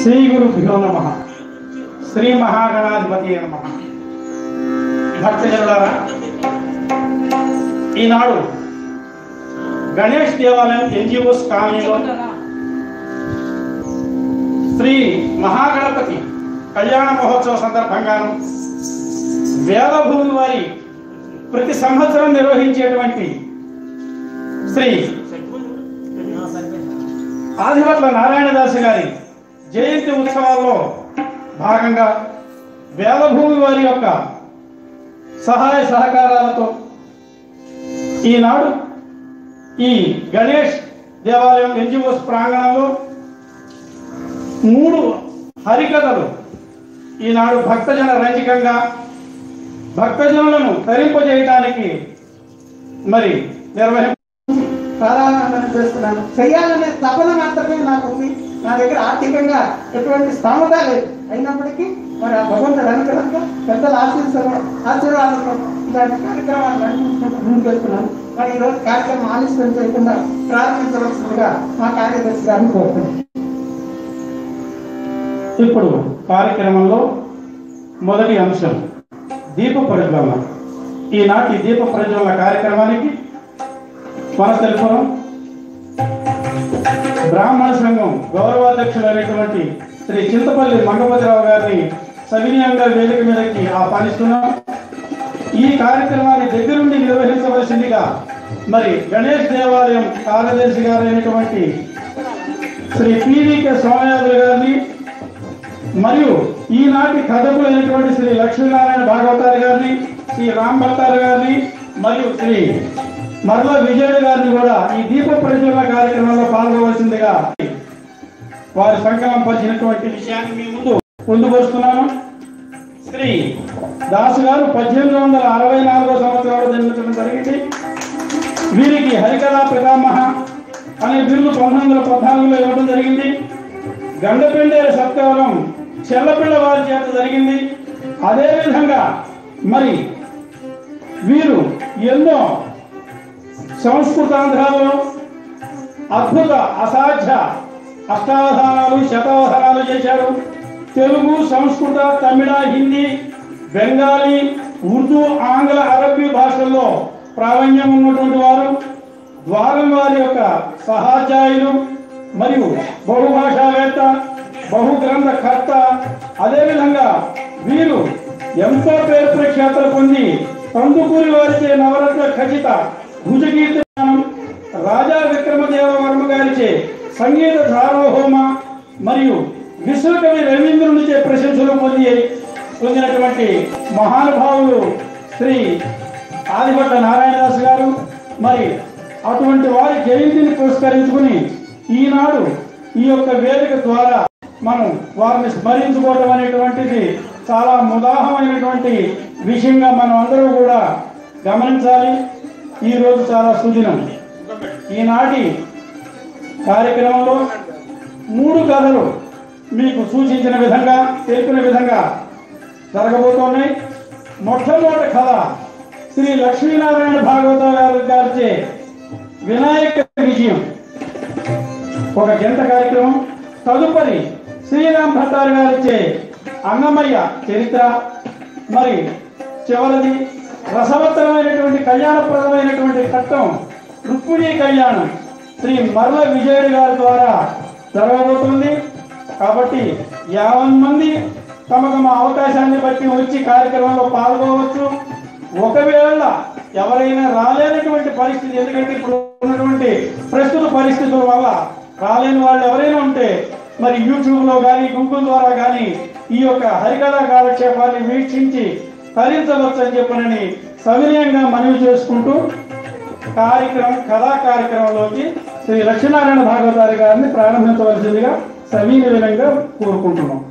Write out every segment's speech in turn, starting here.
శ్రీ గురుభ్యో నమః. శ్రీ మహాగణాధిపతి నమః. భక్తజనులారా, ఈనాడు గణేష్ దేవాలయం ఎన్జిఓస్ కాలనీలో శ్రీ మహాగణపతి కళ్యాణ మహోత్సవ సందర్భంగాను వేదభూమి వారి ప్రతి సంవత్సరం నిర్వహించేటువంటి శ్రీ ఆదివట్ల నారాయణదాసు గారి జయంతి ఉత్సవాల్లో భాగంగా వేదభూమి వారి యొక్క సహాయ సహకారాలతో ఈనాడు ఈ గణేష్ దేవాలయం ఎన్జిఓస్ ప్రాంగణంలో 3 హరికథలు ఈనాడు భక్తజన రంజికంగా భక్తజనులను తరింపజేయడానికి మరి ప్రారంభం చేస్తున్నాను. చేయాలనే తపన మాత్రమే నాకు ఉంది. నా దగ్గర ఆర్థికంగా ఎటువంటి స్థామత లేదు. అయినప్పటికీ మరి ఆ భగవంతుడు అనుగ్రహంతో పెద్దల ఆశీర్వాదంతో ఇలాంటి కార్యక్రమాలు నడిపించుకుంటూ ముందుకెళ్తున్నాను. మరి ఈరోజు కార్యక్రమం ఆలస్యం చేయకుండా ప్రారంభించవలసిందిగా మా కార్యదర్శి గారిని కోరుతున్నాను. ఇప్పుడు కార్యక్రమంలో మొదటి అంశం దీప ప్రజ్వలన. ఈనాటి దీప ప్రజ్వలన కార్యక్రమానికి వనస్థలిపురం బ్రాహ్మణ సంఘం గౌరవాధ్యక్షులైనటువంటి శ్రీ చింతపల్లి మంగపతిరావు గారిని సవినయంగా వేదిక మీదకి ఆహ్వానిస్తున్నాం. ఈ కార్యక్రమాన్ని దగ్గరుండి నిర్వహించవలసిందిగా మరి గణేష్ దేవాలయం కార్యదర్శి గారైనటువంటి శ్రీ పీవీకే సోమయాజులు గారిని మరియు ఈనాటి కథకులైనటువంటి శ్రీ లక్ష్మీనారాయణ భాగవతారి గారిని, శ్రీ రామ్ భట్టారి గారిని మరియు శ్రీ మరల విజయుడు గారిని కూడా ఈ దీప ప్రజ్వలన కార్యక్రమంలో పాల్గొవలసిందిగా వారి సంకల్పం పరిచినటువంటి విషయాన్ని మీ ముందు పొందుపరుస్తున్నాను. శ్రీ దాసు గారు 1864 సంవత్సరంలో జన్మించడం జరిగింది. వీరికి హరికథా పితామహ అనే బిరుదు 1914లో ఇవ్వడం జరిగింది. గండపెండేరు సత్కారం చెల్లపిల్ల వారి చేత జరిగింది. అదేవిధంగా మరి వీరు ఎన్నో సంస్కృతాంధ్రాలలో అద్భుత అసాధ్య అష్టావధానాలు శతావధానాలు చేశారు. తెలుగు, సంస్కృత, తమిళ, హిందీ, బెంగాలీ, ఉర్దూ, ఆంగ్ల, అరబ్బీ భాషల్లో ప్రావీణ్యం ఉన్నటువంటి వారు. ద్వారం వారి యొక్క సహాధ్యాయులు మరియు బహుభాషావేత్త, బహుగ్రంథ కర్త. అదేవిధంగా వీరు ఎంతో పేరు ప్రఖ్యాతలు పొంది కందుకూరి వారిచే నవరత్న ఖచ్చిత భుజకీర్తనం, రాజా విక్రమదేవ వర్మ గారిచే సంగీత సార్వభౌమ మరియు విశ్వకవి రవీంద్రునిచే ప్రశంసలు పొందినటువంటి మహానుభావులు శ్రీ ఆదివట్ల నారాయణదాసు గారు. మరి అటువంటి వారి జయంతిని పురస్కరించుకుని ఈనాడు ఈ యొక్క వేదిక ద్వారా మనం వారిని స్మరించుకోవడం అనేటువంటిది చాలా ముదాహమైనటువంటి విషయంగా మనం అందరూ కూడా గమనించాలి. ఈరోజు చాలా సుదినం. ఈనాటి కార్యక్రమంలో 3 కథలు మీకు సూచించిన విధంగా తెలిపిన విధంగా జరగబోతున్నాయి. మొట్టమొదటి కథ శ్రీ లక్ష్మీనారాయణ భాగవత గారిచే వినాయక విజయం, ఒక గంట కార్యక్రమం. తదుపరి శ్రీరామ్ భట్టారి గారిచే అన్నమయ్య చరిత్ర. మరి చివరిది రసవత్తరమైనటువంటి కళ్యాణప్రదమైనటువంటి ఘట్టం రుక్మిణీ కళ్యాణం శ్రీ మరల విజయుడు గారి ద్వారా జరగబోతుంది. కాబట్టి 50 మంది తమ అవకాశాన్ని బట్టి వచ్చి కార్యక్రమంలో పాల్గొనవచ్చు. ఒకవేళ ఎవరైనా రాలేనటువంటి పరిస్థితి, ఎందుకంటే ఇప్పుడు ఉన్నటువంటి ప్రస్తుత పరిస్థితుల వల్ల రాలేని వాళ్ళు ఎవరైనా ఉంటే మరి యూట్యూబ్లో కానీ గూగుల్ ద్వారా కానీ ఈ యొక్క హరికథా కాలక్షేపాన్ని వీక్షించి తరించవచ్చు అని చెప్పనని సవినయంగా మనవి చేసుకుంటూ కథా కార్యక్రమంలోకి శ్రీ లక్ష్మీనారాయణ భాగవతారి గారిని ప్రారంభించవలసిందిగా సవినయంగా కోరుకుంటున్నాం.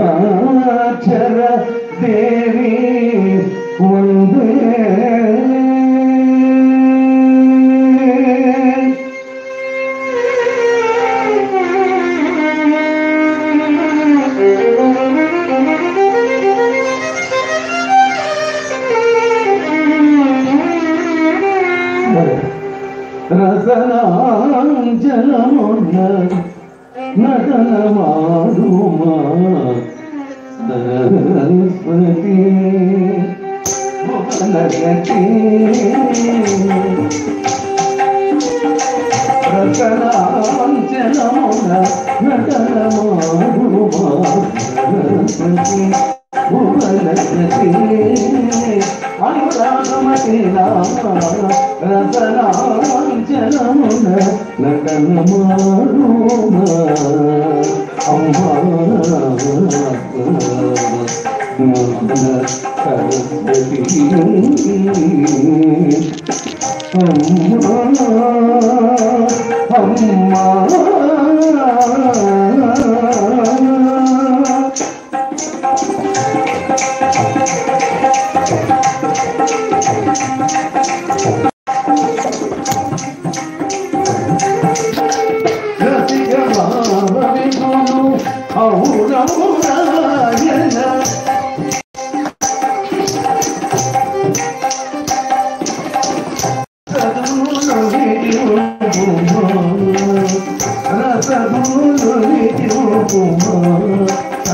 दशाक्षर देवी वंदे रसनांजनमुन्न नटनमारुमा सरस्वती भुवनगती रसनांजनमुन्न नटनमारुमा सरस्वती भुवनगती अनुरागमती रामा रसनांजनमुन्न नटनमारुमा अम्मा सरस्वती अम्मा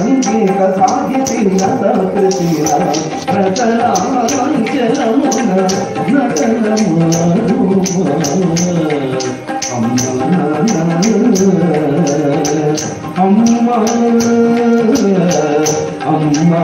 संगीत साहिती नटना अम्मा अम्मा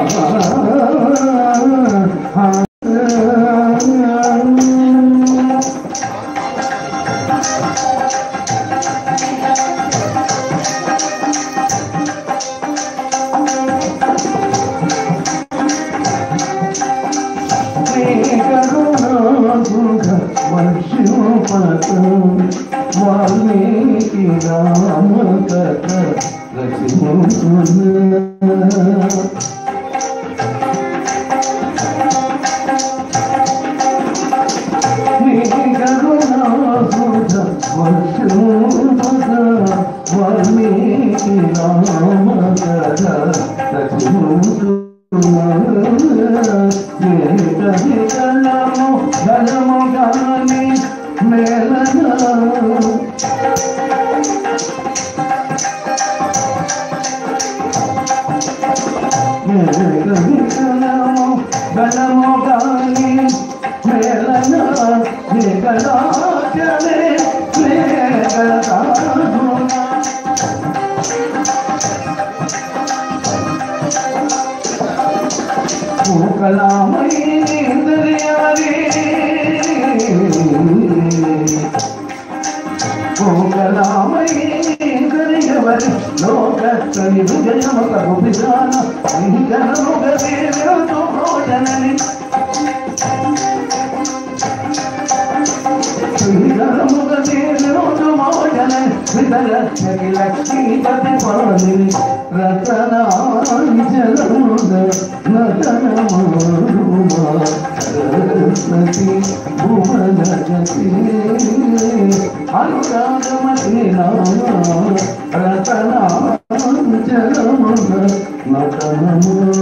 वाल्मीकि राम कथा वाल्मीकि राम कथा जननी లక్ష్మీపతి పాలి రతనాంజలుద నతనమరుమా భువనగతి అనురాగమతి రతనాంజలుద నతనమరుమా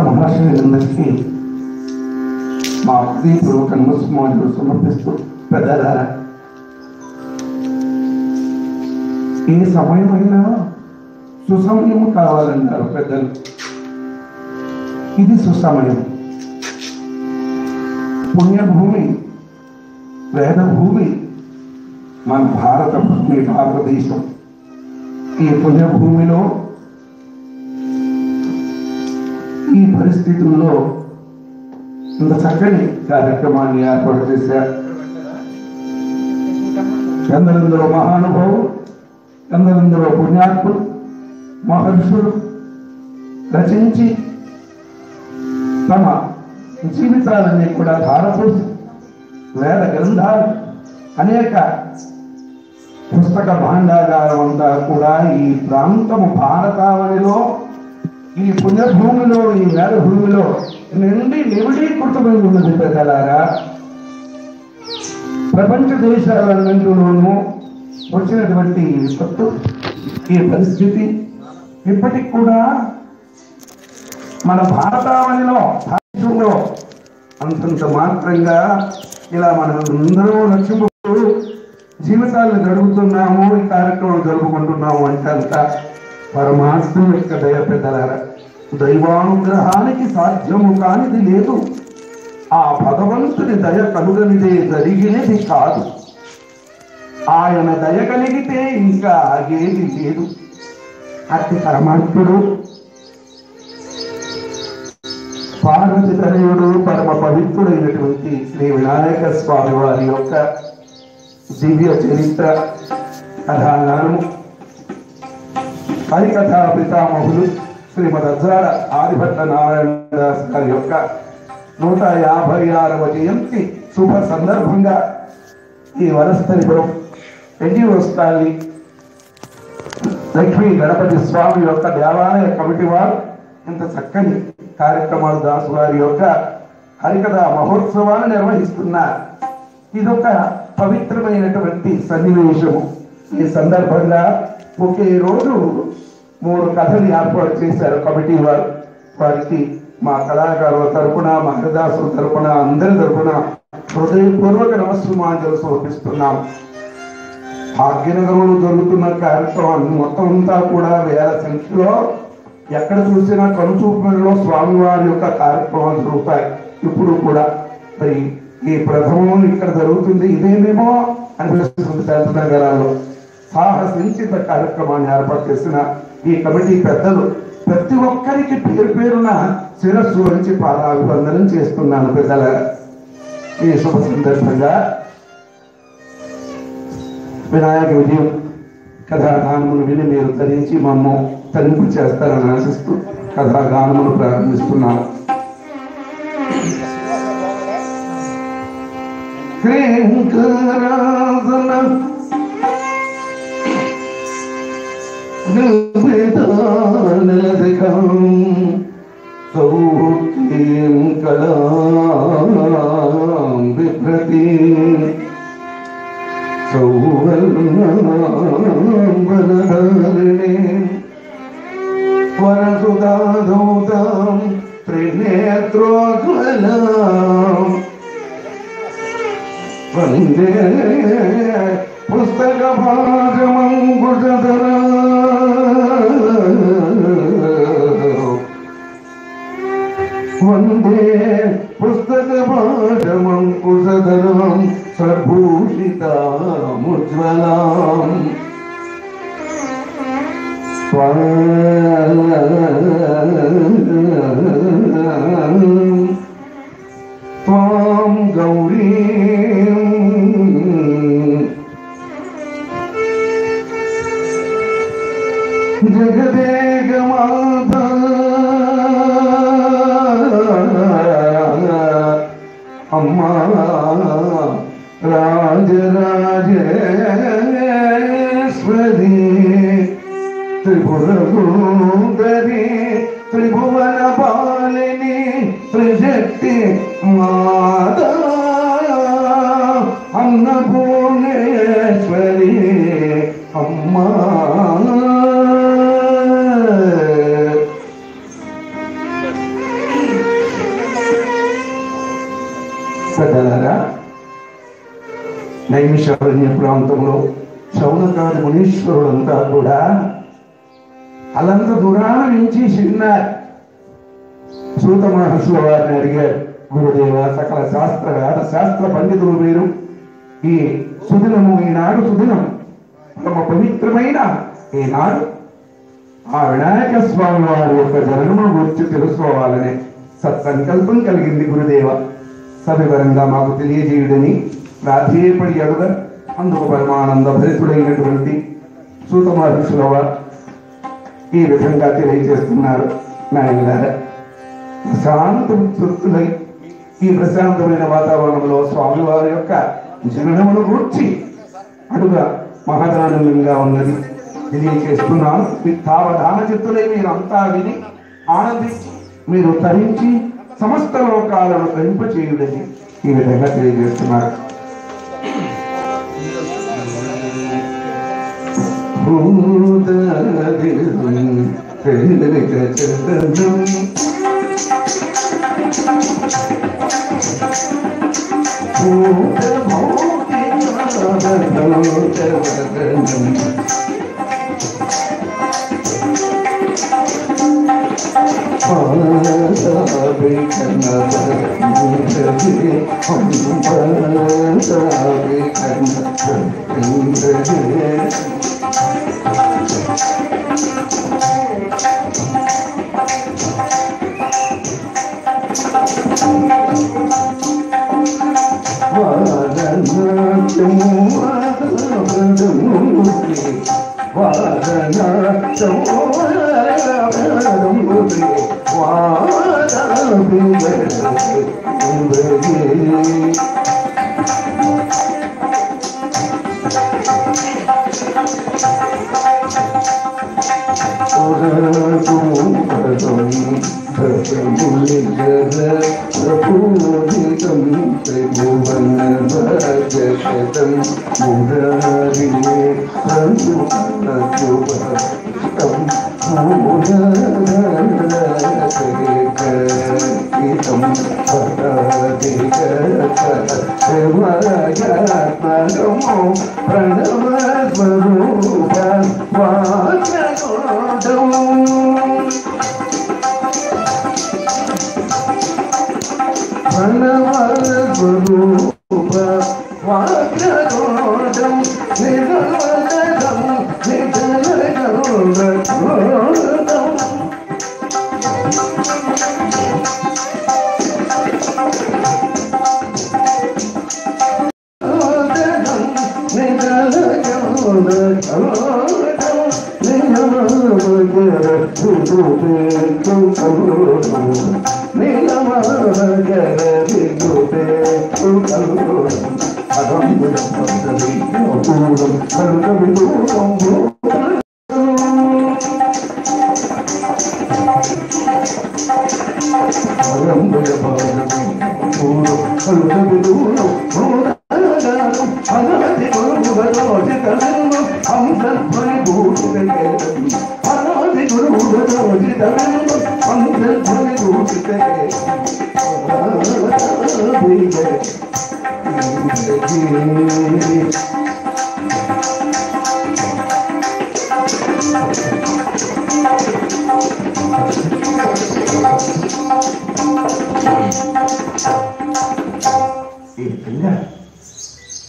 అమ్మా మహాశయులందరికీ మా హృదయపూర్వక నమస్కారాలు సమర్పిస్తూ పెద్దలారా, ఏ సమయమైనా సుసమయం కావాలన్నారు పెద్దలు. ఇది సుసమయం. పుణ్యభూమి, వేదభూమి మన భారతదేశం. ఈ పుణ్యభూమిలో ఈ పరిస్థితుల్లో ఇంత చక్కని కార్యక్రమాన్ని ఏర్పాటు చేశారు. ఎందరెందరో మహానుభావులు, ఎందరెందరో పుణ్యాత్ములు, మహర్షులు రచించి తమ జీవితాలన్నీ కూడా ధారపోసి వేద గ్రంథాలు, అనేక పుస్తక భాండాగారం అంతా కూడా ఈ ప్రాంతము భారతావనిలో, ఈ పుణ్యభూమిలో, ఈ వేదభూమిలో నిండి నివిడీకృతమై ఉన్నది. పెద్దలారా, ప్రపంచ దేశాలన్నింటిలోనూ వచ్చినటువంటి విపత్తు, ఈ పరిస్థితి ఇప్పటికి కూడా మన భారతావనిలో భారతంలో అంతంత మాత్రంగా ఇలా మనం అందరూ లక్ష్యముకు జీవితాలను గడుపుతున్నాము, ఈ కార్యక్రమం జరుపుకుంటున్నాము అంటే అంత పరమాత్మ యొక్క దయ. పెద్దలారా, దైవానుగ్రహానికి సాధ్యము కానిది లేదు. ఆ భగవంతుని దయ కలుగనిదే జరిగినది కాదు. ఆయన దయ కలిగితే ఇంకా ఆగేది లేదు. అట్టి పరమాత్ముడు, పార్వతి తనయుడు, పరమ పవిత్రుడైనటువంటి శ్రీ వినాయక స్వామి వారి యొక్క దివ్య చరిత్ర కథాగానము హరికథా పితామహులు శ్రీమద్ అజ్జాడ ఆదిభట్ట నారాయణ దాస్ గారి యొక్క 156వ జయంతి శుభ సందర్భంగా ఈ వనస్థలిపురం ఎన్జిఓస్థాయి లక్ష్మీ గణపతి స్వామి యొక్క దేవాలయ కమిటీ వారు ఇంత చక్కని కార్యక్రమాలు దాసు వారి యొక్క హరికథా మహోత్సవాన్ని నిర్వహిస్తున్నారు. ఇదొక పవిత్రమైనటువంటి సన్నివేశము. ఈ సందర్భంగా ఒకే రోజు 3 కథలు ఏర్పాటు చేశారు కమిటీ వారు. వారికి మా కళాకారుల తరపున, మా హరిదాసుల తరపున, అందరి తరపున హృదయపూర్వక నమస్సుమాంజలు సమర్పిస్తున్నాం. భాగ్యనగరంలో జరుగుతున్న కార్యక్రమాన్ని మొత్తం అంతా కూడా వేల సంఖ్యలో ఎక్కడ చూసినా కనుచూపులో స్వామివారి యొక్క కార్యక్రమాలు జరుగుతాయి. ఇప్పుడు కూడా మరి ఈ ప్రథమం ఇక్కడ జరుగుతుంది, ఇదేమేమో అనిపిస్తుంది. శాంతనగరాల్లో సాహసించిత కార్యక్రమాన్ని ఏర్పాటు చేసిన ఈ కమిటీ పెద్దలు ప్రతి ఒక్కరికి పేరు పేరున శిరస్సు నుంచి పాదాభివందనం చేస్తున్నాను. పెద్దల ఈ శుభ సందర్భంగా వినాయక విజయం కథాగానమును విని మీరు తరించి మమ్మ తరింపు చేస్తారని ఆశిస్తూ కథాగానమును ప్రారంభిస్తున్నాను. సౌఖ్యం కళాం బిభ్రతి సౌవర్ణాంబరధారిణే వరసుధాధౌతాం త్రినేత్రోజ్వలాం వందే పుస్తకభాగమంకుశధరా వందే పుస్తకభాగమంకుశధరాం సద్భూషితాముజ్వలాం త్వాం గౌరీం జగదేకమాతా అమ్మా రాజరాజేశ్వరి త్రిపురసుందరి త్రిభువన పాలిని త్రిశక్తి మాతా అన్నపూర్ణేశ్వరి అమ్మా సజ్జలారా, నైమిషారణ్య ప్రాంతంలో శౌనకాది మునీశ్వరులంతా కూడా అలంత దూరాల నుంచి చిన్నారు. సూత మహర్షుల వారిని అడిగారు, గురుదేవ సకల శాస్త్ర వేద శాస్త్ర పండితులు మీరు, ఈ సుదినము ఈనాడు సుదినం తమ పవిత్రమైన ఈనాడు ఆ వినాయక స్వామి వారి యొక్క జన్మను గురించి తెలుసుకోవాలనే సత్సంకల్పం కలిగింది. గురుదేవ సవివరంగా మాకు తెలియజేయుడని ప్రాధేయపడి అడుగ అందుకు పరమానంద భరితుడైనటువంటి సూత మహర్షుల వారు ఈ విధంగా తెలియజేస్తున్నారు. నాయనలారా, ప్రశాంత తృప్తులై ఈ ప్రశాంతమైన వాతావరణంలో స్వామివారి యొక్క జననమును గూర్చి అడుగ మహదానందంగా ఉన్నది తెలియజేస్తున్నాను. తావధాన చిత్తులై మీరంతా విని ఆనందించి మీరు తరించి సమస్త లోకాలను తరింపచేయుడని ఈ విధంగా తెలియజేస్తున్నారు.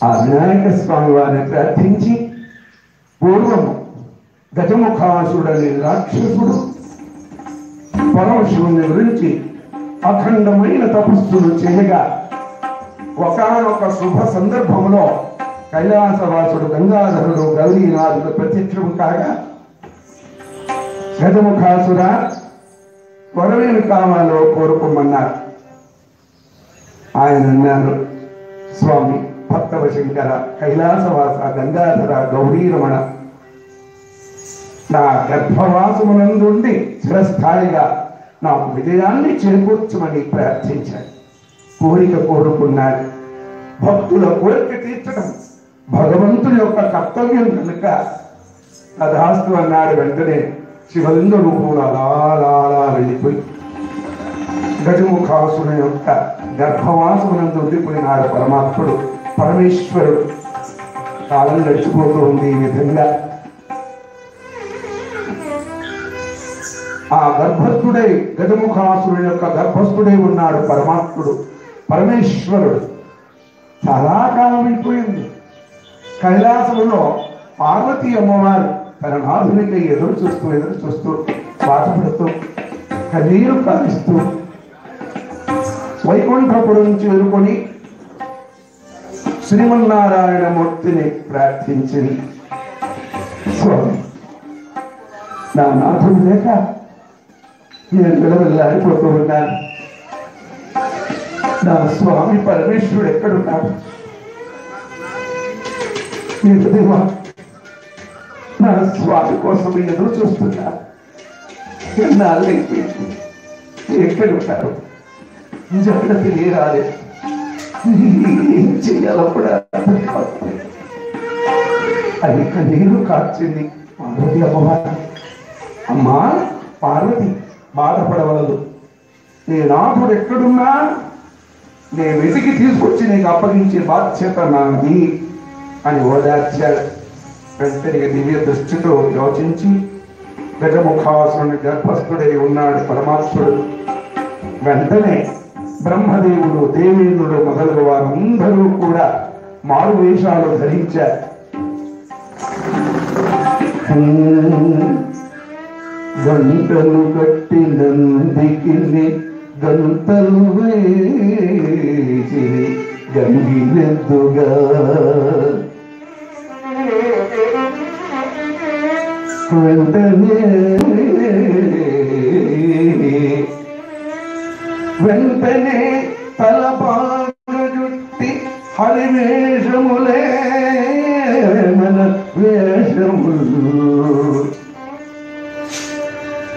ఆ వినాయక స్వామి వారిని ప్రార్థించి పూర్వము గజముఖాసుడని రాక్షసుడు పరమశివుని గురించి అఖండమైన తపస్సులు చేయగా ఒకానొక శుభ సందర్భంలో కైలాసవాసుడు గంగాధరుడు గౌరీనాథుడు ప్రత్యక్షం కాగా గజముఖాసుర వరమేమి కావాలో కోరుకోమన్నారు. ఆయన అన్నారు, స్వామి భక్తవ శంకర కైలాసవాస గంగాధర గౌరీరమణ, నా గర్భవాసమునందుండి చిరస్థాయిగా నాకు విజయాన్ని చేకూర్చమని ప్రార్థించాడు. కోరిక కోరుకున్నాడు. భక్తుల కోరిక తీర్చడం భగవంతుని యొక్క కర్తవ్యం కనుక తదాస్తు అన్నాడు. వెంటనే శివలింగ రూపంలో అలా వెళ్ళిపోయి గజముఖాసుని యొక్క గర్భవాసమునందు ఉండిపోయినాడు పరమాత్ముడు, పరమేశ్వరుడు. కాలం గడిచిపోతూ ఉంది. ఈ విధంగా ఆ గర్భస్థుడై గజముఖాసురుని యొక్క గర్భస్థుడై ఉన్నాడు పరమాత్ముడు, పరమేశ్వరుడు. చాలా కాలం అయిపోయింది. కైలాసంలో పార్వతీ అమ్మవారు తన నాథునికి ఎదురు చూస్తూ బాధపడుతూ కన్నీరు కావిస్తూ వైకుంఠపురం చేరుకొని శ్రీమన్నారాయణ మూర్తిని ప్రార్థించింది. స్వామి, నా నాథుడు లేక నేను విలవిల్లాడిపోతూ ఉన్నాను. నా స్వామి పరమేశ్వరుడు ఎక్కడున్నాడు? నా స్వామి కోసం ఎదురు చూస్తున్నా. ఎన్నాళ్ళు ఎక్కడుంటారు? నిజంగా తెలియరాలేదు. ఏం చెయ్యాలో కూడా అది కన్నీరు కార్చింది పార్వతి అమ్మవారు. అమ్మా పార్వతి, బాధపడవలదు. నీ నాథుడు ఎక్కడున్నా నేను వెతికి తీసుకొచ్చి నీకు అప్పగించే బాధ్యత నాది అని ఓదార్చాడు. వెంటనే దివ్య దృష్టితో యోచించి గజముఖాసుని గర్భస్థుడై ఉన్నాడు పరమాత్ముడు. వెంటనే బ్రహ్మదేవుడు, దేవేంద్రుడు మొదలగు వారందరూ కూడా మారు వేషాలు ధరించారు. గంటలు కట్టినందికి గంటలు వేసి గంగినెద్దుగా వెంటనే తలపాలు జుట్టి హరివేషములే మన వేషములు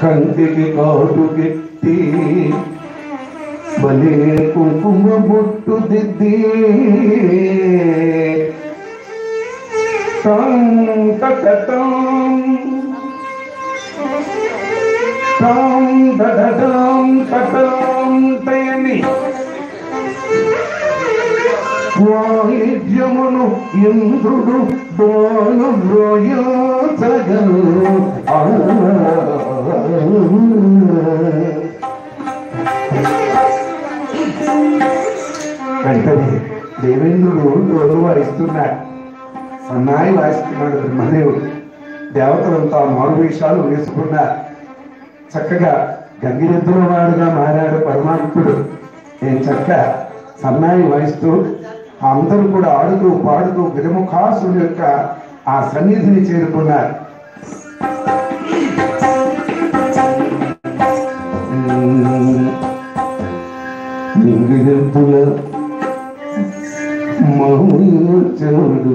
కంటికి కాటుకెత్తి బలే కుంకుమ బొట్టు దిద్ది వాయిద్యమును ఇంద్రుడు దోను రోయోచగలు. వెంటనే దేవేంద్రుడు డోలు వాయిస్తున్నాడు, సన్నాయి వాయిస్తున్నాడు బ్రహ్మదేవుడు. దేవతలంతా మారువేషాలు వేసుకున్నారు. చక్కగా గంగిరెద్దుల వాడుగా మారాడు పరమాత్ముడు. నేను చక్కగా సన్నాయి వాయిస్తూ అందరూ కూడా ఆడుతూ పాడుతూ గజముఖాసుడి యొక్క ఆ సన్నిధిని చేరుకున్నారు. గంగిరెద్దుల మౌనచరుడు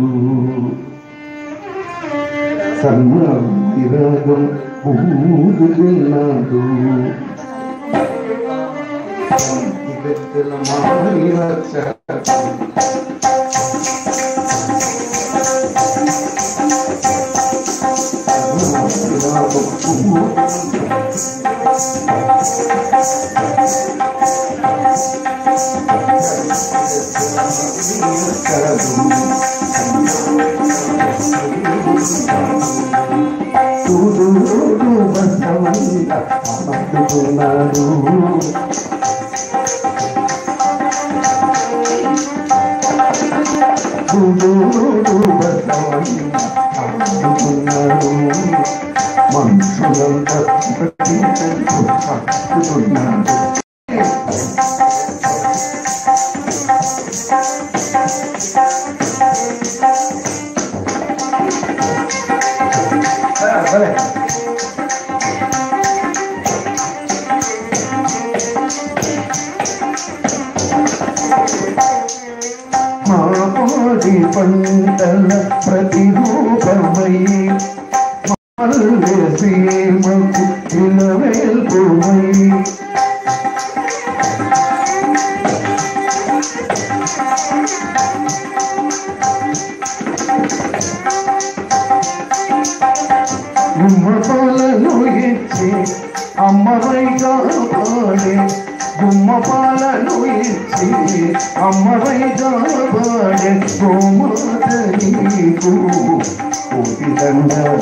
సన్నాగం ఊదుకున్నాడు గంగిరెద్దుల మౌనచరుడు మనుషులంతా మాపోడి పంటల ప్రతిరూపమై మల్లె సీమకు ఇలవేల్పుమై గుమ్మపాలను ఇచ్చి అమ్మవై కాపాడే గుమ్మపాలను ఇచ్చి అమ్మవై కాపాడే గోమాత నీకు కోటి దండం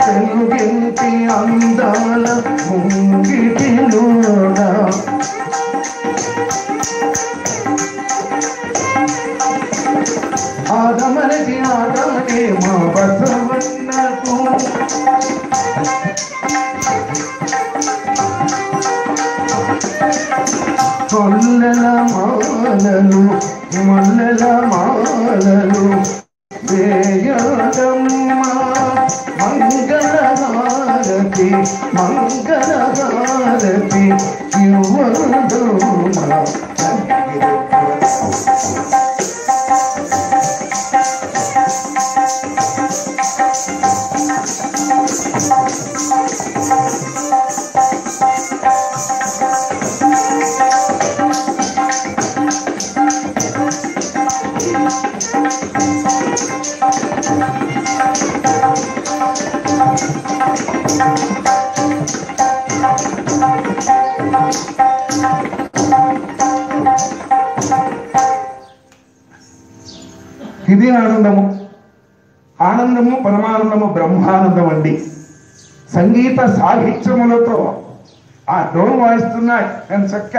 తెలుగింటి అందాల ముంగిటిలోనా ఆదమరచి ఆదమనే మా బసవన్నకు కొల్లెల మాలలు మల్లెల మాలలు వేయదమ్మ మంగళహారతి మంగళహారతి యువదమ్మ ఇది ఆనందము. ఆనందము పరమానందము బ్రహ్మానందం అండి. సంగీత సాహిత్యములతో ఆ డోలు వాయిస్తున్నాడు అని చక్క,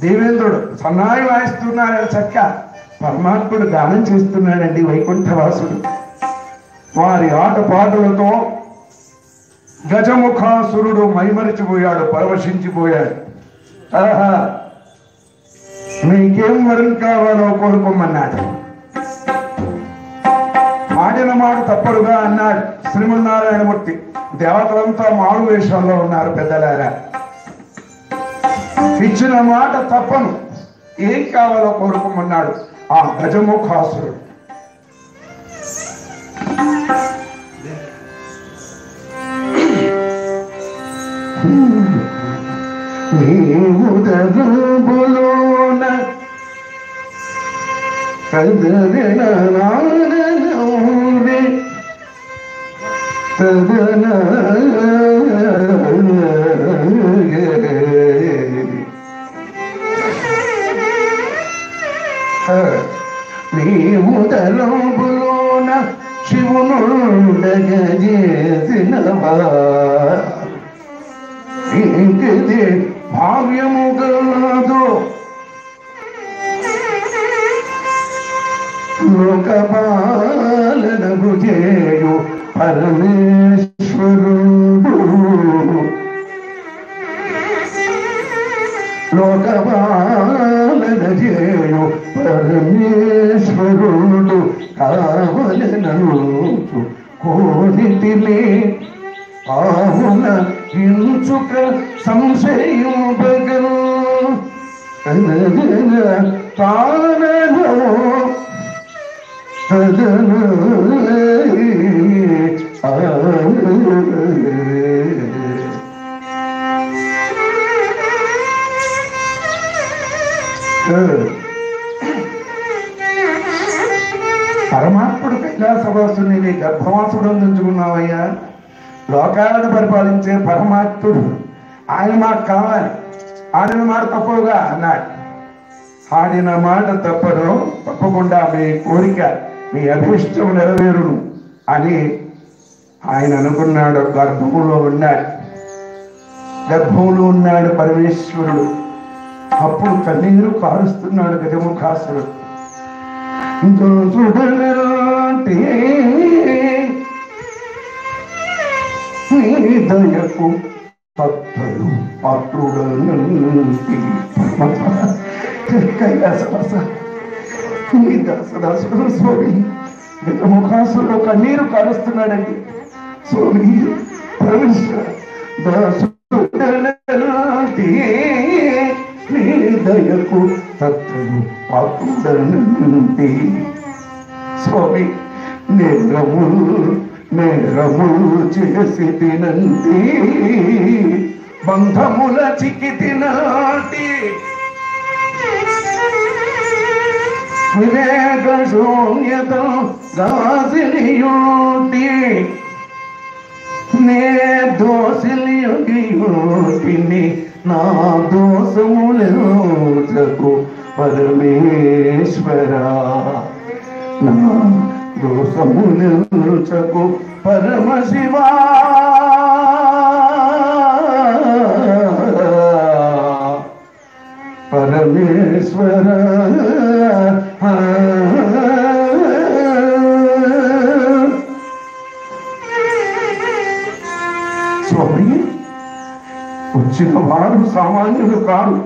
దేవేంద్రుడు సన్నాయి వాయిస్తున్నాడని చక్క, పరమాత్ముడు గానం చేస్తున్నాడండి వైకుంఠవాసుడు. వారి ఆటపాటలతో గజముఖాసురుడు మైమరిచిపోయాడు, పరవశించిపోయాడు. ఆహా, నీకేం వరం కావాలో కోరుకోమన్నాడు. ఆడిన మాట తప్పడుగా అన్నాడు శ్రీమన్నారాయణమూర్తి. దేవతలంతా మారు వేషంలో ఉన్నారు పెద్దలారా. ఇచ్చిన మాట తప్పను, ఏం కావాలో కోరుకోమన్నాడు ఆ గజముఖాసురుడు. నీవుదగుబులోన కదలిన నారనౌరే తదన నీవుదగుబులోన శివునుండగజేసినవా ఇంటిది భావ్యము గలదో లోకపాలనకు చేయు పరమేశ్వరుడు, లోకపాలన చేయు పరమేశ్వరుడు కావలెను కోరితిలే పాము తలంచుక సంశయుబగను తానను పరమాత్ముడు కైలాసవాసుని నీ గర్భవాసుడు అందించుకున్నావయ్యా. లోకాలను పరిపాలించే పరమాత్ముడు ఆయన మాకు కావాలి. ఆడిన మాట తప్పవుగా అన్నాడు. ఆడిన మాట తప్పకుండా మీ కోరిక మీ అభిష్టం నెరవేరును అని ఆయన అనుకున్నాడు. గర్భంలో ఉన్నాడు పరమేశ్వరుడు. అప్పుడు కన్నీరు కారుస్తున్నాడు గజముఖాసురుడు. దయకు తత్తుడు పాత్రుడంటి కైలాసవాస నీ దాసదాసుడు స్వామి. గజముఖాసురుడు కన్నీరు కారుస్తున్నాడండి. స్వామి పరమేశ్వర దాసుడంటి నీ దయకు తత్తుడు పాత్రుడంటి. స్వామి నేరములు చేసి తినంటి బంధముల చిక్కి తినాటి వివేక శూన్యత దాసినియోటి నే దోసిలియోటిని నా దోషములకు పరమేశ్వరా నా దోషములకు పరమశివా పరమేశ్వర స్వామి వచ్చిన వాడు సామాన్యుడు కాదు.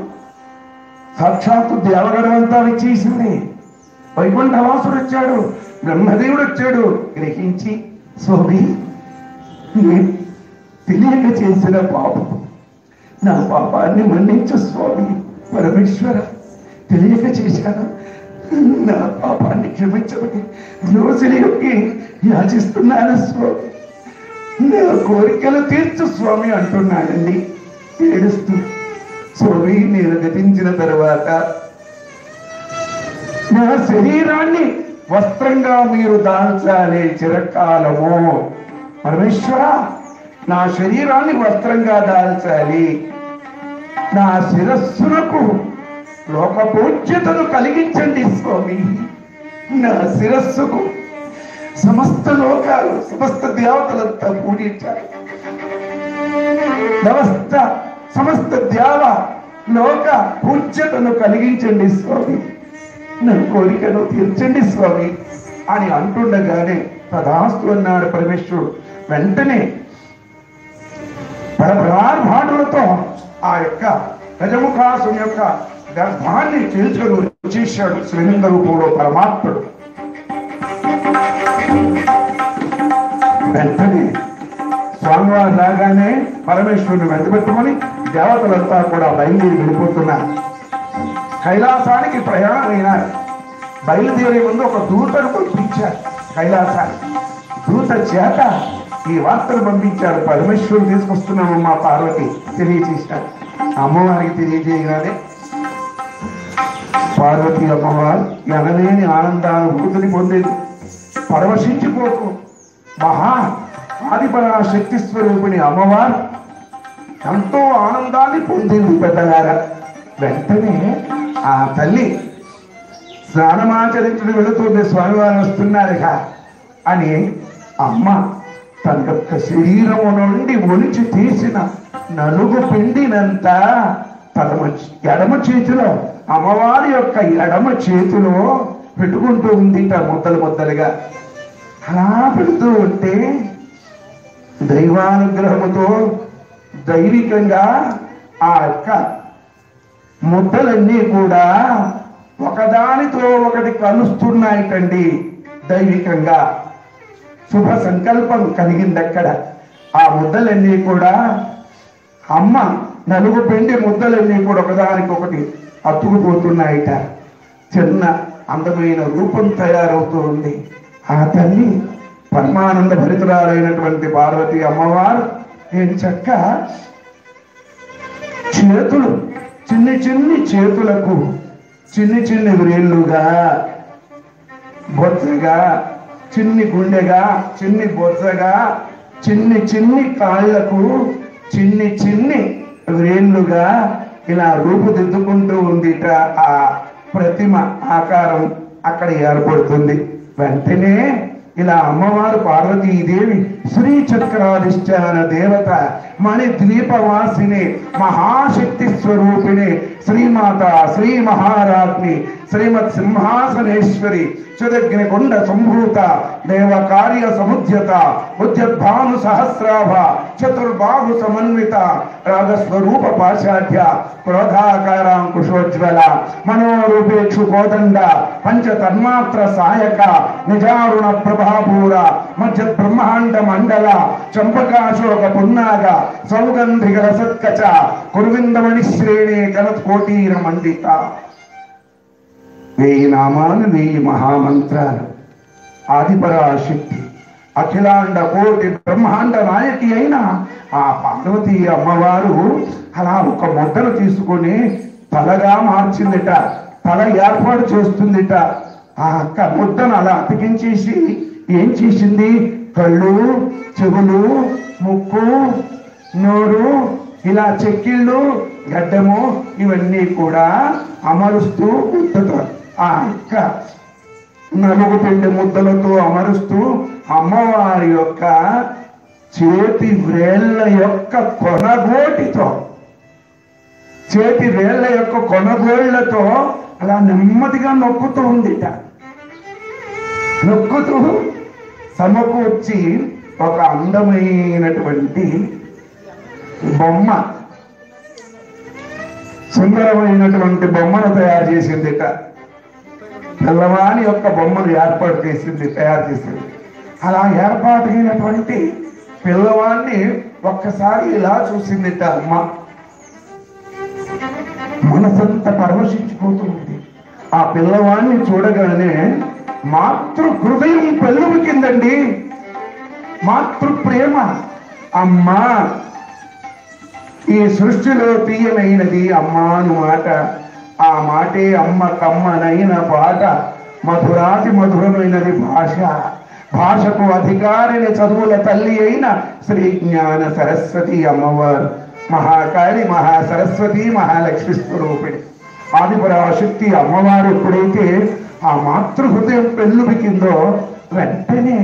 సాక్షాత్తు దేవగణమంతా విచ్చేసింది. వైకుంఠవాసుడు వచ్చాడు, బ్రహ్మదేవుడు వచ్చాడు. గ్రహించి స్వామి తెలియక చేసిన పాపం, నా పాపాన్ని మన్నించు స్వామి. పరమేశ్వర తెలియక చేశాను, నా పాపాన్ని క్షమించమని దోషుని యొక్క యాచిస్తున్నాను స్వామి. నా కోరికలు తీర్చు స్వామి అంటున్నాడండి ఏడుస్తూ. స్వామి నేను గతించిన తర్వాత నా శరీరాన్ని వస్త్రంగా మీరు దాల్చాలి చిరకాలము. పరమేశ్వర నా శరీరాన్ని వస్త్రంగా దాల్చాలి. నా శిరస్సునకు లోకపూజ్యతను కలిగించండి స్వామి. నా శిరస్సుకు సమస్త లోకాలు సమస్త దేవతలంతా పూజించాలి. సమస్త దేవ లోక పూజ్యతను కలిగించండి స్వామి. నా కోరికను తీర్చండి స్వామి అని అంటుండగానే తదాస్తు అన్నాడు పరమేశ్వరుడు. వెంటనే పరబ్రహ్మాండులతో ఆ యొక్క గజముఖాసుని యొక్క గర్భాన్ని చీల్చుకొని వచ్చేసాడు శ్రీలింగ రూపంలో పరమాత్ముడు. వెంటనే స్వామివారు రాగానే పరమేశ్వరుని వెంటబెట్టుకొని దేవతలంతా కూడా బయలుదేరి వెళ్ళిపోతున్నారు. కైలాసానికి ప్రయాణం అయినారు. బయలుదేరే ముందు ఒక దూతను పంపించారు కైలాసానికి. దూత చేత ఈ వార్తలు పంపించారు. పరమేశ్వరుడు తీసుకొస్తున్నాము మా పార్వతి తెలియజేశారు. అమ్మవారికి తెలియజేయగానే పార్వతి అమ్మవారు ఎనలేని ఆనందానుభూతిని పొందేది. పరవశించిపోతూ మహా ఆదిపరా శక్తి స్వరూపిణి అమ్మవారు ఎంతో ఆనందాన్ని పొందింది పెద్దగారా. వెంటనే ఆ తల్లి స్నానమాచరించుడు వెళుతుంది. స్వామివారు వస్తున్నారుగా అని అమ్మ తన యొక్క శరీరము నుండి ఒలిచి తీసిన నలుగు పిండినంత తన ఎడమ చేతిలో అమ్మవారి యొక్క ఎడమ చేతిలో పెట్టుకుంటూ ఉంది. ముద్దలు ముద్దలుగా అలా పెడుతూ ఉంటే దైవానుగ్రహముతో దైవికంగా ఆ యొక్క ముద్దలన్నీ కూడా ఒకదానితో ఒకటి కలుస్తున్నాయిటండి. దైవికంగా శుభ సంకల్పం కలిగింది అక్కడ. ఆ ముద్దలన్నీ కూడా అమ్మ నలుగు పిండి ముద్దలన్నీ కూడా ఒకదానికొకటి అతుకుపోతున్నాయిట. చిన్న అందమైన రూపం తయారవుతూ ఉంది. ఆ తల్లి పరమానంద భరితురాలైనటువంటి పార్వతీ అమ్మవారు ఏం చక్క చేతులు చిన్ని చిన్ని చేతులకు చిన్ని చిన్ని వ్రేళ్ళుగా, బొత్సగా, చిన్ని గుండెగా, చిన్ని బొత్సగా, చిన్ని చిన్ని కాళ్లకు చిన్ని చిన్ని వ్రేళ్ళుగా ఇలా రూపుదిద్దుకుంటూ ఉందిట. ఆ ప్రతిమ ఆకారం అక్కడ ఏర్పడుతుంది. వెంటనే ఇలా అమ్మవారు పార్వతీదేవి శ్రీ చక్రాధిష్టాన దేవత మణి ద్వీపవాసిని మహాశక్తి స్వరూపిణి శ్రీమాత శ్రీ మహారాజ్ని శ్రీమత్ సింహాసనేశ్వరి సుదగ్నికొండ సంభూత దేవ కార్య సముద్యత ఉద్యద్భాను సహస్రాభ చతుర్బాహు సమన్విత రాగస్వరూప పాశాఢ్య క్రోధాకారాంకుశోజ్వల మనోరూపేక్షు కోదండ పంచ తన్మాత్ర సాయక నిజారుణ ప్రభాపూర మధ్య బ్రహ్మాండ మండల చంపకాశోక పున్నాగ సౌగంధిక రసత్కచ కురువిందమణి శ్రేణి కలత్కోటీర మండిత. 1000 నామాలు 1000 మహామంత్రాలు. ఆదిపరాశక్తి అఖిలాండ కోటి బ్రహ్మాండ నాయకి అయిన ఆ పార్వతీ అమ్మవారు అలా ఒక ముద్దను తీసుకొని తలగా మార్చిందిట. తల ఏర్పాటు చేస్తుందిట. ఆ అక్క ముద్దను అలా అతికించేసి ఏం చేసింది? కళ్ళు, చెవులు, ముక్కు, నోరు, ఇలా చెక్కిళ్ళు, గడ్డము ఇవన్నీ కూడా అమరుస్తూ ఉంటుతారు. ఆ అక్క నలుగు పిండి ముద్దలతో అమరుస్తూ అమ్మవారి యొక్క చేతి వేళ్ల యొక్క కొనగోటితో, చేతి వేళ్ల యొక్క కొనగోళ్లతో అలా నెమ్మదిగా నొక్కుతూ ఉందిట. నొక్కుతూ సమకూర్చి ఒక అందమైనటువంటి బొమ్మ, సుందరమైనటువంటి బొమ్మను తయారు చేసిందిట. పిల్లవాని యొక్క బొమ్మను తయారు చేసింది. అలా ఏర్పాటైనటువంటి పిల్లవాడిని ఒక్కసారి ఇలా చూసిందిట అమ్మ. మనసంతా పరవశించిపోతుంది. ఆ పిల్లవాడిని చూడగానే మాతృ హృదయం పెళ్ళుకిందండి. మాతృ ప్రేమ. అమ్మా, ఈ సృష్టిలో తీయనైనది అమ్మాను మాట. ఆ మాటే అమ్మ కమ్మనైన పాట. మధురాతి మధురమైనది భాష. భాషకు అధికారిని చదువుల తల్లి అయిన శ్రీ జ్ఞాన సరస్వతి అమ్మవారు. మహాకాళి, మహాసరస్వతి, మహాలక్ష్మి స్వరూపిణి ఆదిపరాశక్తి అమ్మవారు ఎప్పుడైతే ఆ మాతృహృదయం పెళ్ళుబికిందో వెంటనే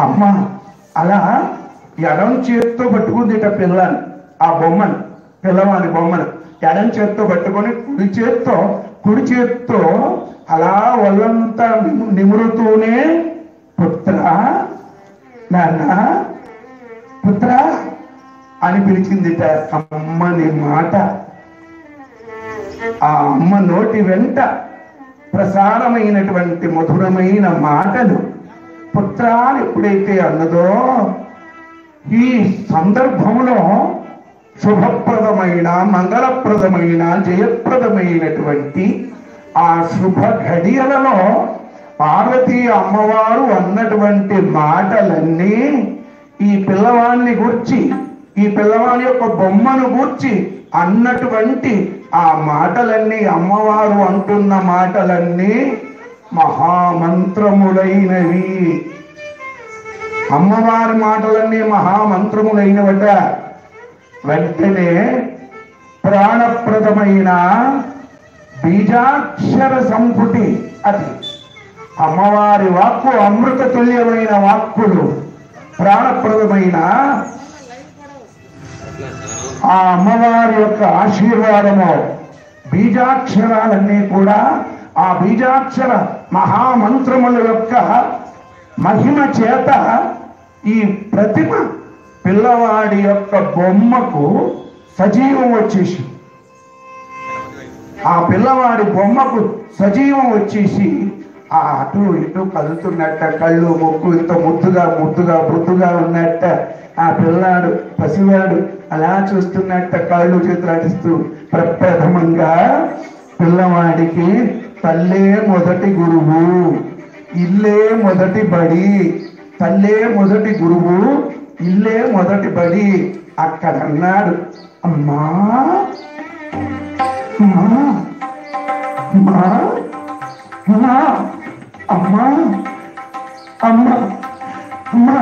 అమ్మ అలా ఎడం చేత్తో పట్టుకుందిట పిల్లని, ఆ బొమ్మను, పిల్లవాని బొమ్మను ఎడం చేత్తో పట్టుకొని కుడి చేత్తో అలా ఒళ్ళంతా నిమురుతూనే పుత్ర, నాన్న, పుత్ర అని పిలిచిందిట. అమ్మని మాట. ఆ అమ్మ నోటి వెంట ప్రసారమైనటువంటి మధురమైన మాటలు పుత్ర అని ఎప్పుడైతే అన్నదో ఈ సందర్భంలో శుభప్రదమైన, మంగళప్రదమైన, జయప్రదమైనటువంటి ఆ శుభ ఘడియలలో పార్వతీ అమ్మవారు అన్నటువంటి మాటలన్నీ ఈ పిల్లవాడిని గూర్చి, ఈ పిల్లవాడి యొక్క బొమ్మను గూర్చి అన్నటువంటి ఆ మాటలన్నీ, అమ్మవారు అంటున్న మాటలన్నీ మహామంత్రములైనవి. అమ్మవారి మాటలన్నీ మహామంత్రములైనవట. వెంటనే ప్రాణప్రదమైన బీజాక్షర సంపుటి అది. అమ్మవారి వాక్కు అమృత తుల్యమైన వాక్కులు, ప్రాణప్రదమైన ఆ అమ్మవారి యొక్క ఆశీర్వాదము. బీజాక్షరాలన్నీ కూడా ఆ బీజాక్షర మహామంత్రముల యొక్క మహిమ చేత ఈ ప్రతిమ పిల్లవాడి యొక్క బొమ్మకు సజీవం వచ్చేసి, ఆ పిల్లవాడి బొమ్మకు సజీవం వచ్చేసి ఆ అటు ఇటు కదులుతున్నట్ట, కళ్ళు ముక్కు ఇంత ముద్దుగా ముద్దుగా ముద్దుగా ఉన్నట్ట, ఆ పిల్లాడు పసివాడు అలా చూస్తున్నట్ట, కళ్ళు చేతులు అడిస్తూ. ప్రప్రథమంగా పిల్లవాడికి తల్లే మొదటి గురువు, ఇల్లే మొదటి బడి. తల్లే మొదటి గురువు, ఇల్లే మొదటి బడి. అక్కడ అన్నాడు, అమ్మా అమ్మా అమ్మా అమ్మా అమ్మా అమ్మా అమ్మా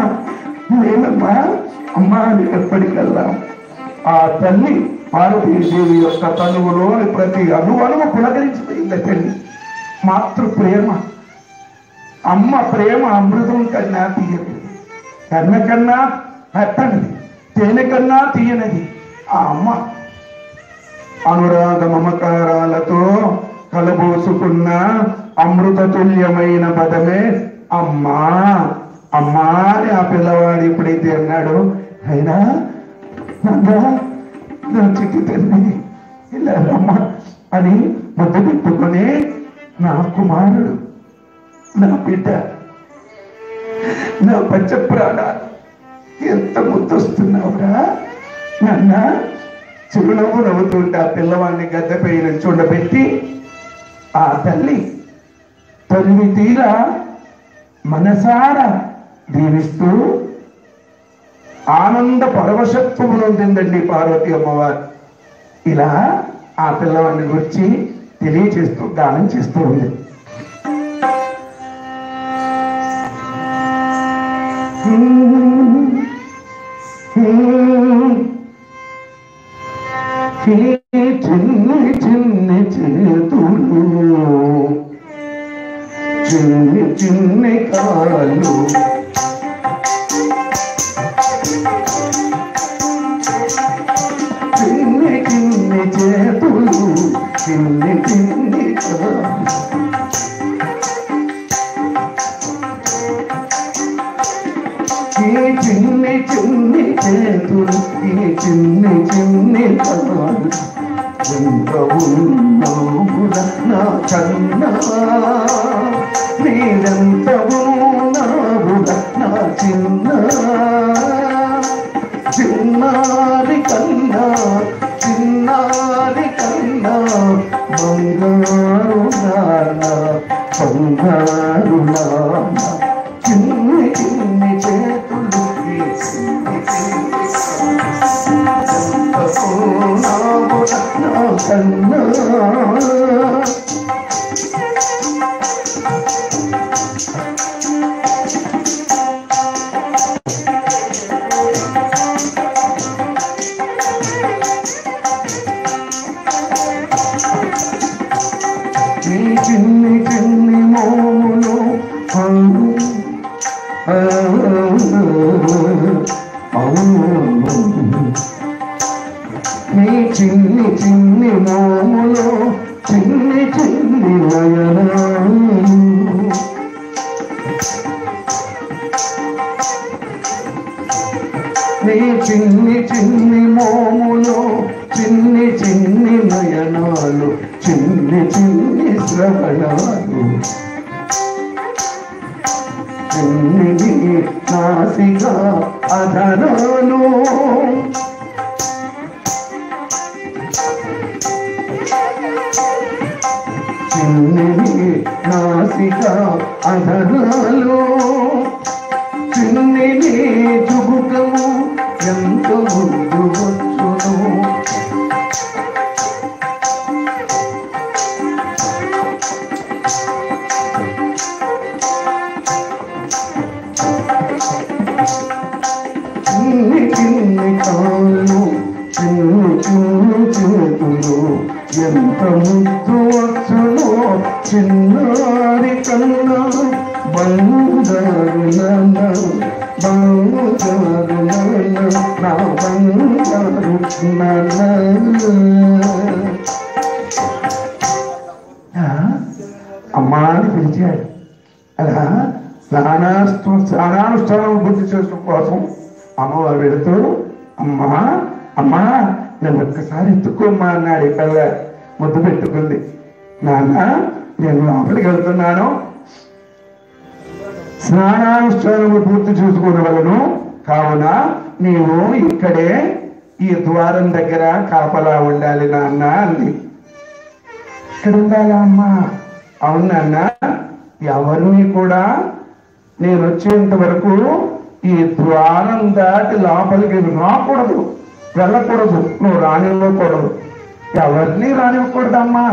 నేనమ్మా అమ్మా అని ఎప్పటికల్లా ఆ తల్లి పార్వతీదేవి యొక్క తనువులోని ప్రతి అణువణువు పులకరించిపోయింది తల్లి. మాతృ ప్రేమ, అమ్మ ప్రేమ అమృతం కన్నా తీయదు, కన్న కన్నా పెట్టనిది, తేనె కన్నా తీయనది ఆ అమ్మ. అనురాగ మమకారాలతో కలబోసుకున్న అమృత తుల్యమైన పదమే అమ్మా. అమ్మా అని ఆ పిల్లవాడు ఎప్పుడైతే అన్నాడో, అయినా నా చిట్టి తల్లి ఇలా రమ్మ అని ముద్దు పెట్టుకుని, నా కుమారుడు, నా బిడ్డ, నా పంచ ప్రాణాలు ఎంత ముద్దొస్తున్నావురా నాన్న. చిరునవ్వు నవ్వుతుంటే ఆ పిల్లవాడిని గద్దెపై చూడబెట్టి ఆ తల్లి తల్లి తీరా మనసారా దీవిస్తూ ఆనంద పరవశత్వము నొందిందండి పార్వతీ అమ్మవారు. ఇలా ఆ పిల్లవాడిని గురించి తెలియచేస్తూ గానం చేస్తూ ఉంది. చిన్ని చిన్ని చేతులు, చిన్ని చిన్ని కాళ్ళు, చిన్ని చిన్ని చేతులు, చిన్ని చిన్ని కాళ్ళు, ఈ చిన్ని చిన్ని చేతులు, ఈ చిన్ని చిన్ని కాళ్ళు, ఎంత ఉన్నావురా నా కన్నా, నీరెంత ఉన్నావురా నా చిన్న. చిన్నారి కన్నా చిన్నారి కన్నా బంగారు నాన్న, బంగారు నాన్న. చిన్ని చిన్ని చేతులు, చిన్ని చిన్ని నా కన్నా. చిన్ని చిన్ని మోములు నీ చిన్ని చిన్ని మోములు, చిన్ని చిన్ని నయనాలు, నీ చిన్ని చిన్ని మోములు, చిన్ని చిన్ని నయనాలు, చిన్ని చిన్ని శ్రవణాలు, చిన్ని నాసిక అధరాలు, చిన్ని నాసిక అధరాలు, చిన్ని జుగుటము ఎంత ముద్దు వచ్చును. చిన్ని చిన్ని కాళ్ళు, చిన్ని చిన్ని చేతులు, ఎంత ముద్దు వచ్చును. చిన్నారి కన్నా బంగారు నాన్న, బంగారు నాన్న, నా బంగారు నాన్న. అమ్మా అని పిలిచాడు. అలా స్నానానుష్ఠానం పూర్తి చేసుకోవడం కోసం అమ్మవారు వెళుతూ, అమ్మా అమ్మా నేను ఒక్కసారి ఎత్తుకోమ్మా అన్నాడు. ఇక్కడ ముద్దు పెట్టుకుంది. నాన్న నేను లోపలికి వెళ్తున్నాను, స్నానానుష్ఠానము పూర్తి చూసుకోవలను. కావున నీవు ఇక్కడే ఈ ద్వారం దగ్గర కాపలా ఉండాలి నాన్న అంది. ఇక్కడ ఉండాలా అమ్మా? అవును నాన్న, ఎవరిని కూడా నేను వచ్చేంత వరకు ఈ ద్వారం దాటి లోపలికి రాకూడదు, వెళ్ళకూడదు, నువ్వు రానివ్వకూడదు, ఎవరిని రానివ్వకూడదమ్మా.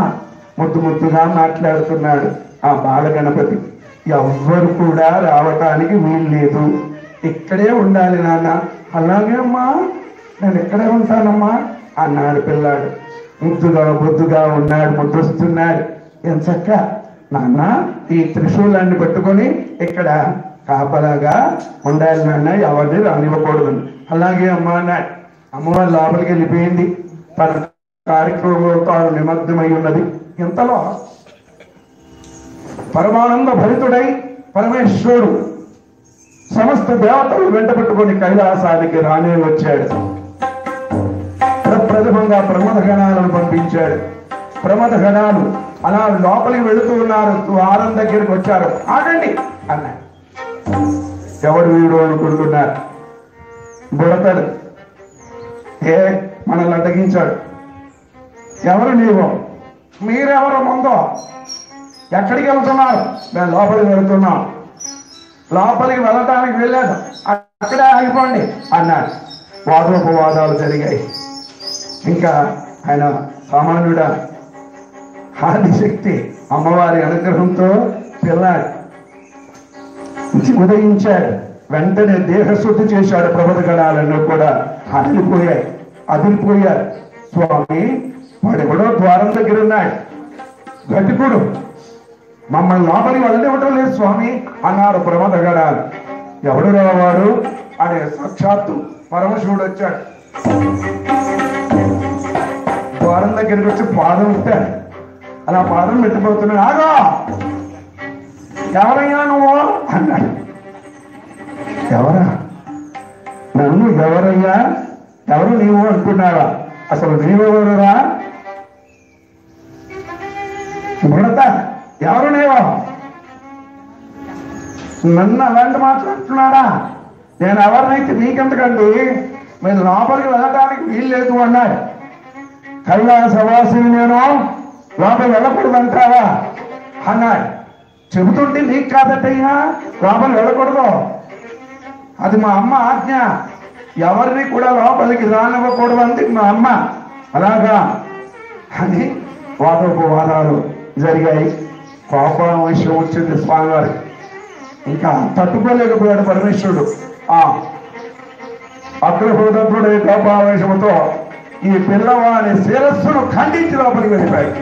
ముద్దు ముద్దుగా మాట్లాడుతున్నాడు ఆ బాలగణపతి. ఎవ్వరు కూడా రావటానికి వీలు లేదు, ఇక్కడే ఉండాలి నాన్న. అలాగే అమ్మా, నేను ఇక్కడే ఉంటానమ్మా అన్నాడు పిల్లాడు. ముద్దుగా బొద్దుగా ఉన్నాడు, ముద్దొస్తున్నాడు. ఎంచక్క నాన్న ఈ త్రిశూలాన్ని పట్టుకొని ఇక్కడ కాపలాగా ఉండాలి నాన్న, ఎవరిని రానివ్వకూడదు. అలాగే అమ్మ అన్నాడు. అమ్మవారి లోపలికి వెళ్ళిపోయింది, తన కార్యక్రమంలో తాను నిమగ్నమై ఉన్నది. ఇంతలో పరమానంద భరితుడై పరమేశ్వరుడు సమస్త దేవతలు వెంట పెట్టుకొని కైలాసానికి రానే వచ్చాడు. ప్రప్రథమంగా ప్రమద గణాలను పంపించాడు. ప్రమద గణాలు అలా లోపలికి వెళుతూ ఉన్నారు. ద్వారం దగ్గరికి వచ్చారు. ఆగండి అన్నాడు. ఎవడు వీడు అనుకుంటున్నారు. బుడతడు మనల్ని అడ్డగించాడు. ఎవరు నీవు? మీరెవరు? ముందు ఎక్కడికి వెళ్తున్నారు? మేము లోపలికి వెళుతున్నాం. లోపలికి వెళ్ళటానికి వెళ్ళాడు, అక్కడే ఆగిపోండి అన్నాడు. వాదోపవాదాలు జరిగాయి. ఇంకా ఆయన సామాన్యుడా? ఆదిశక్తి అమ్మవారి అనుగ్రహంతో పిల్లాడు ఉదయించాడు. వెంటనే దేహశుద్ధి చేశాడు. ప్రబోధ గణాలన్నీ కూడా అదిరిపోయారు. స్వామి, వాడెవడో ద్వారం దగ్గర ఉన్నాడు, ఘటికుడు, మమ్మల్ని లోపలికి వెళ్ళనివ్వటం లేదు స్వామి అన్నారు ప్రమద గణాలు. ఎవడు రావాడు అనే సాక్షాత్తు పరమశివుడు వచ్చాడు. ద్వారం దగ్గరికి వచ్చి పాదం పెట్టాడు. అలా పాదం పెట్టిపోతున్నాడు. ఆగా, ఎవరయ్యా నువ్వు అన్నాడు. ఎవరా? నన్ను ఎవరయ్యా? ఎవరు నీవు అంటున్నారా? అసలు నీవెవరురా? బుడత, ఎవరు నీవు? నన్ను అలాంటి మాట్లాడుతున్నాడా? నేను ఎవరినైతే నీకెందుకండి, మీరు లోపలికి వెళ్ళడానికి వీలు లేదు అన్నాడు. కైలాసవాసిని నేను, లోపలికి వెళ్ళకూడదంటావా అన్నాడు. చెబుతుంటే నీకు కాదటయ్యా, లోపలికి వెళ్ళకూడదు, అది మా అమ్మ ఆజ్ఞ, ఎవరిని కూడా లోపలికి రానివ్వకూడదు అంది మా అమ్మ. అలాగా అని వాదోపవాదాలు జరిగాయి. కోపం విషయం వచ్చింది స్వామివారి. ఇంకా తట్టుకోలేకపోయాడు పరమేశ్వరుడు. ఆ అగ్రహోదత్తుడే కోపావేశంతో ఈ పిల్లవాడి శిరస్సును ఖండించి లోపలికి వెళ్ళిపోయాడు.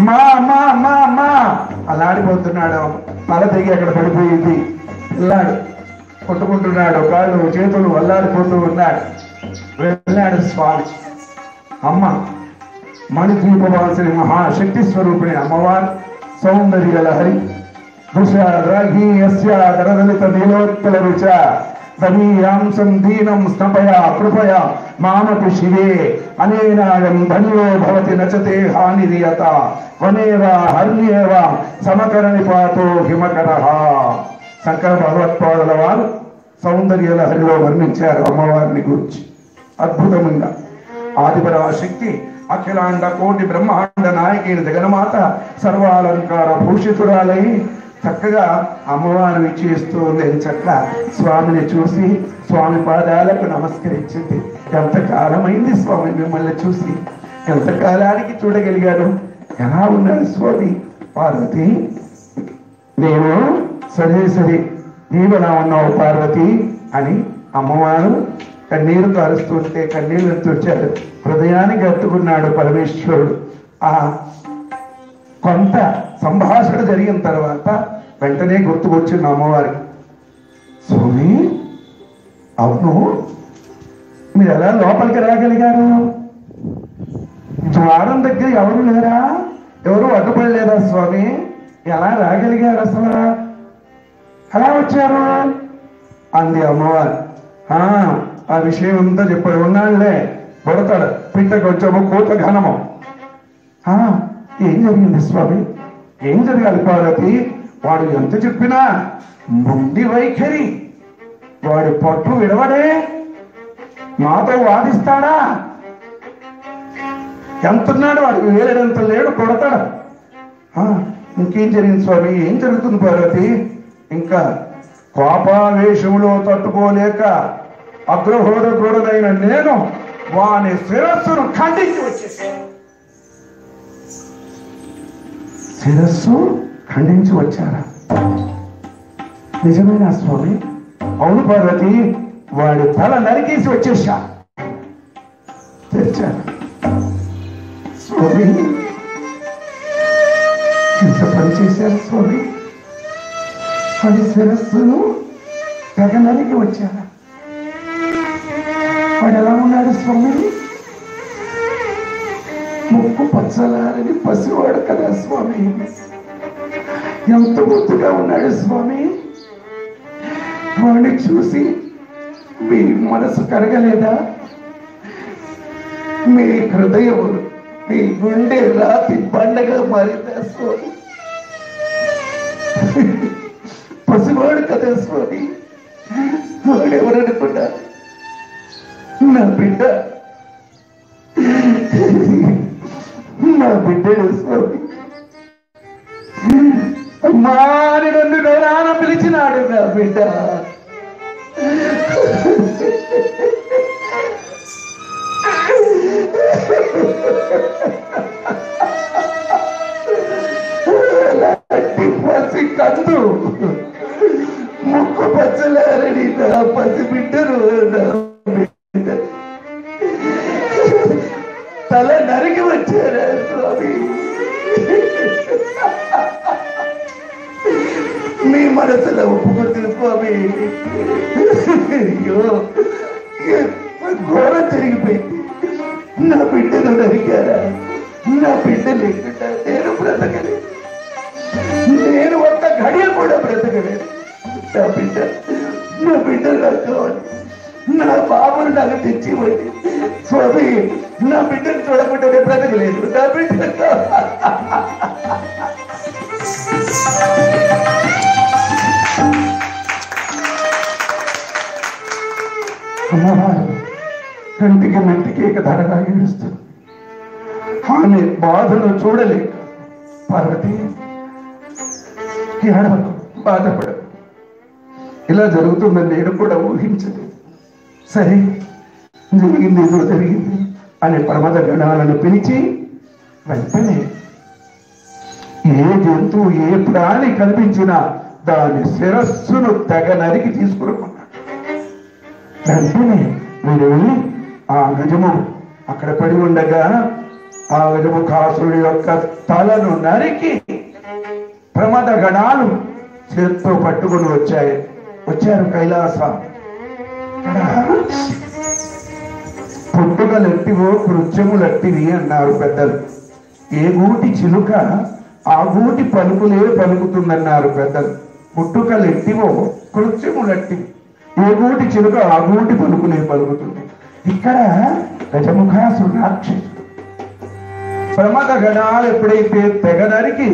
మా మా మా మా అలాడిపోతున్నాడు. తల తెగి అక్కడ పడిపోయింది. పిల్లాడు కొట్టుకుంటున్నాడు, కాళ్ళు చేతులు అల్లాడిపోతూ ఉన్నాడు. వెళ్ళాడు స్వామి. అమ్మ మణిద్వీపవాసిని మహాశక్తి స్వరూపిణి అమ్మవారు సౌందర్య లహరి దరదలిత నీలోత్పల రుచ దమీయాంసం దీనం స్నపయా కృపయా మామపి శివే అనేనాయం ధన్యో భవతి నచతే హానిరియత వనేవా హర్యేవా సమకరణి పాతో హిమకరః. శంకర భగవత్పాదుల వారు సౌందర్య లహరిలో వర్ణించారు అమ్మవారిని గురించి అద్భుతంగా. ఆదిపరాశక్తి అఖిలాండ కోటి బ్రహ్మాండ నాయకిని జగన్మాత సర్వాలంకార భూషితురాలై చక్కగా అమ్మవారిని చేస్తూ ఉంది. చక్క స్వామిని చూసి స్వామి పాదాలకు నమస్కరించింది. ఎంతకాలమైంది స్వామి మిమ్మల్ని చూసి, ఎంతకాలానికి చూడగలిగాను, ఎలా ఉన్నాడు స్వామి? పార్వతి, నేను సరే నీవెలా ఉన్నావు పార్వతి అని అమ్మవారు కన్నీరు కారుస్తుంటే కన్నీళ్ళు తుడిచాడు. హృదయానికి హత్తుకున్నాడు పరమేశ్వరుడు. ఆ కొంత సంభాషణ జరిగిన తర్వాత వెంటనే గుర్తుకొచ్చింది అమ్మవారికి. స్వామి, అవును, మీరు ఎలా లోపలికి రాగలిగారు? ద్వారం దగ్గర ఎవరు లేరా? ఎవరు అడ్డుపడలేదా స్వామి? ఎలా రాగలిగారు? అసలు ఎలా వచ్చారు అంది అమ్మవారు. ఆ విషయం అంతా చెప్పాడు. ఉన్నాడులే, కొడతాడు, పిట్ట కొంచెము కోత ఘనము. ఏం జరిగింది స్వామి? ఏం జరగాలి పార్వతి? వాడు ఎంత చెప్పినా మొండి వైఖరి. వాడి పట్టు విడవడే, మాతో వాదిస్తాడా? ఎంతున్నాడు వాడికి వేలడంత లేడు, కొడతాడా? ఇంకేం జరిగింది స్వామి? ఏం జరుగుతుంది పార్వతి? ఇంకా కోపావేశములో తట్టుకోలేక అగ్రహోదకుడనైన నేను వాని శిరస్సును ఖండించి వచ్చేసాను. శిరస్సు ఖండించి వచ్చారా? నిజమేనా స్వామి? అవును పార్వతి, వాడి తల నరికేసి వచ్చేసా. తెచ్చాను స్వామి. ఎంత పని చేశారు స్వామి? వాడి శిరస్సును తెగ నరికి వచ్చారా? వాడు ఎలా ఉన్నాడు స్వామి? ముక్కు పచ్చలారని పసివాడు కదా స్వామి. ఎంత ముద్దుగా ఉన్నాడు స్వామి. వాడిని చూసి మీ మనసు కరగలేదా? మీ హృదయం, మీ గుండె రాతి బండగా మారిందా స్వామి? పసివాడు కదా స్వామి. వాడెవరనుకున్నా నా బిడ్డ, నా బిడ్డడు స్వామి. అమ్మా అని నన్ను నేనాన పిలిచినాడు నా బిడ్డ. పసి కందు, ముక్కు పచ్చలారని నా పసి బిడ్డను, నా బిడ్డ తల నరికి వచ్చారా స్వామి? మీ మనసులో ఒప్పుకుంటుంది స్వామి. అయ్యో, ఘోరం జరిగిపోయింది. నా బిడ్డను నరికారా? నా బిడ్డ లేకుండా నేను బ్రతకలేదు. నేను ఒక్క గడియ కూడా బ్రతకలేదు. నా బిడ్డ నాకు కావాలి. నా బాబును నాకు తెచ్చివ్వండి స్వామి. నా బిడ్డను చూడకుండా నేను బ్రతకలేదు. నా బిడ్డ అమ్మవారు కంటికి మెంటికి ధరగా ఏడుస్తుంది. ఆమె బాధను చూడలేక పార్వతి ఏడవకు, బాధపడకు. ఇలా జరుగుతుందని నేను కూడా ఊహించలేదు. సరే, జరిగింది ఏదో జరిగింది అనే ప్రమాద గణాలను పిలిచి వెంటనే ఏ జంతువు ఏ ప్రాణి కనిపించినా దాని శిరస్సును తెగ నరికి తీసుకున్నాడు. వెంటనే మీరు వెళ్ళి ఆ గజము అక్కడ పడి ఉండగా ఆ గజముఖాసురుడి యొక్క తలను నరికి ప్రమాద గణాలు చేత్తో పట్టుకుని వచ్చారు కైలాస. పుట్టుకలెట్టివో కృత్యములెట్టివి అన్నారు పెద్దలు. ఏ గూటి చిలుక ఆ గూటి పలుకులే పలుకుతుందన్నారు పెద్దలు. పుట్టుకలెట్టివో కృత్యములెట్టివి, ఏ గూటి చిలుక ఆ గూటి పలుకులే పలుకుతుంది. ఇక్కడ గజముఖాసురుడు రాక్షసుడు. ప్రమాద గణాలు ఎప్పుడైతే తెగ నరికి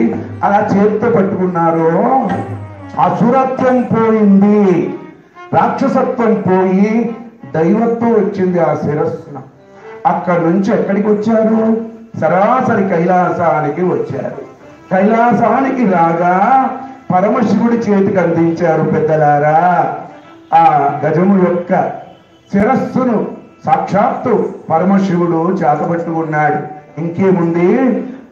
అలా చేత్తో పట్టుకున్నారో అసురత్వం పోయింది, రాక్షసత్వం పోయి దైవత్వం వచ్చింది ఆ శిరస్సున. అక్కడి నుంచి ఎక్కడికి వచ్చారు? సరాసరి కైలాసానికి వచ్చారు. కైలాసానికి రాగా పరమశివుడి చేతికి అందించారు పెద్దలారా. ఆ గజము యొక్క శిరస్సును సాక్షాత్తు పరమశివుడు చేతబట్టుకున్నాడు. ఇంకేముంది?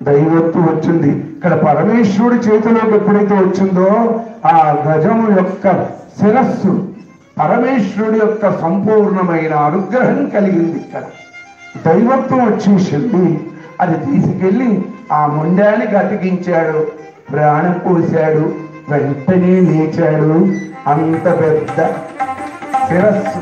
దైవత్వం వచ్చింది. ఇక్కడ పరమేశ్వరుడి చేతిలోకి ఎప్పుడైతే వచ్చిందో ఆ గజము యొక్క శిరస్సు పరమేశ్వరుడి యొక్క సంపూర్ణమైన అనుగ్రహం కలిగింది. ఇక్కడ దైవత్వం వచ్చేసింది. అది తీసుకెళ్లి ఆ మొండానికి అతికించాడు, ప్రాణం పోశాడు, వెంటనే లేచాడు. అంత పెద్ద శిరస్సు.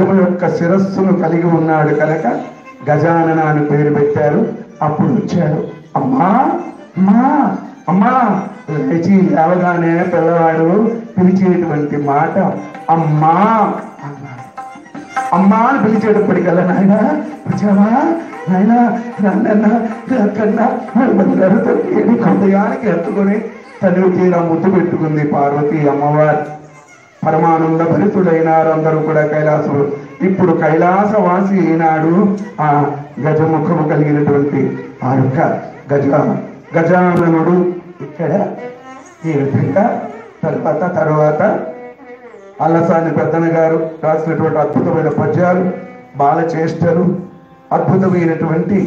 గజము యొక్క శిరస్సును కలిగి ఉన్నాడు కనుక గజానన అని పేరు పెట్టారు. అప్పుడు వచ్చాడు. అమ్మా అమ్మా అమ్మా, లేచి లేవగానే పిల్లవాడు పిలిచేటువంటి మాట అమ్మా అన్నాడు. అమ్మా అని పిలిచేటప్పటికల్లా నాయన వచ్చావా నాయన కన్నా బంగారుతో హృదయానికి ఎత్తుకొని తల్లి తీరా ముద్దు పెట్టుకుంది పార్వతి అమ్మవారు. పరమానంద భరితుడైనారు అందరూ కూడా కైలాసులు. ఇప్పుడు కైలాసవాసి అయినాడు ఆ గజముఖము కలిగినటువంటి ఆ యొక్క గజాననుడు. ఇక్కడ ఈ విధంగా తర్వాత అల్లసాని పెద్దన గారు రాసినటువంటి అద్భుతమైన పద్యాలు, బాలచేష్టలు, అద్భుతమైనటువంటి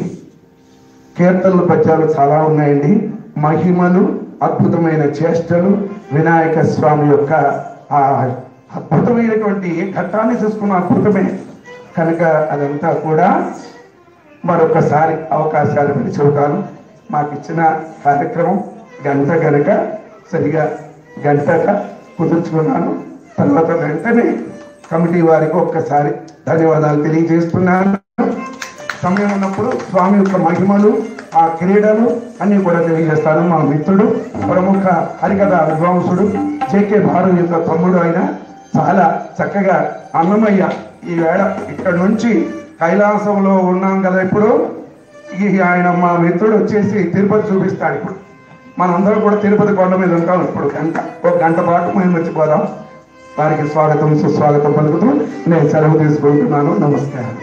కీర్తనలు, పద్యాలు చాలా ఉన్నాయండి. మహిమలు, అద్భుతమైన చేష్టలు, వినాయక స్వామి యొక్క ఆ అద్భుతమైనటువంటి ఘట్టాన్ని చూసుకున్న అద్భుతమే కనుక అదంతా కూడా మరొకసారి అవకాశాలు పెట్టి చెబుతాను. మాకు ఇచ్చిన కార్యక్రమం గంట కనుక సరిగా గంటగా కుదుర్చుకున్నాను. తర్వాత వెంటనే కమిటీ వారికి ఒక్కసారి ధన్యవాదాలు తెలియజేస్తున్నాను. సమయం ఉన్నప్పుడు స్వామి యొక్క మహిమలు, ఆ క్రీడలు అన్ని కూడా తెలియజేస్తాను. మా మిత్రుడు, ప్రముఖ హరికథ విద్వాంసుడు జేకే భారతి యొక్క తమ్ముడు ఆయన చాలా చక్కగా అన్నమయ్య ఈవేళ ఇక్కడ నుంచి కైలాసంలో ఉన్నాం కదా, ఇప్పుడు ఆయన మా మిత్రుడు వచ్చేసి తిరుపతి చూపిస్తాడు. ఇప్పుడు మనందరం కూడా తిరుపతి కొండ మీద ఉంటాం. ఇప్పుడు ఒక గంట పాటు మేము మర్చిపోదాం. వారికి స్వాగతం సుస్వాగతం పలుకుతూ నేను సెలవు తీసుకుంటున్నాను. నమస్కారం.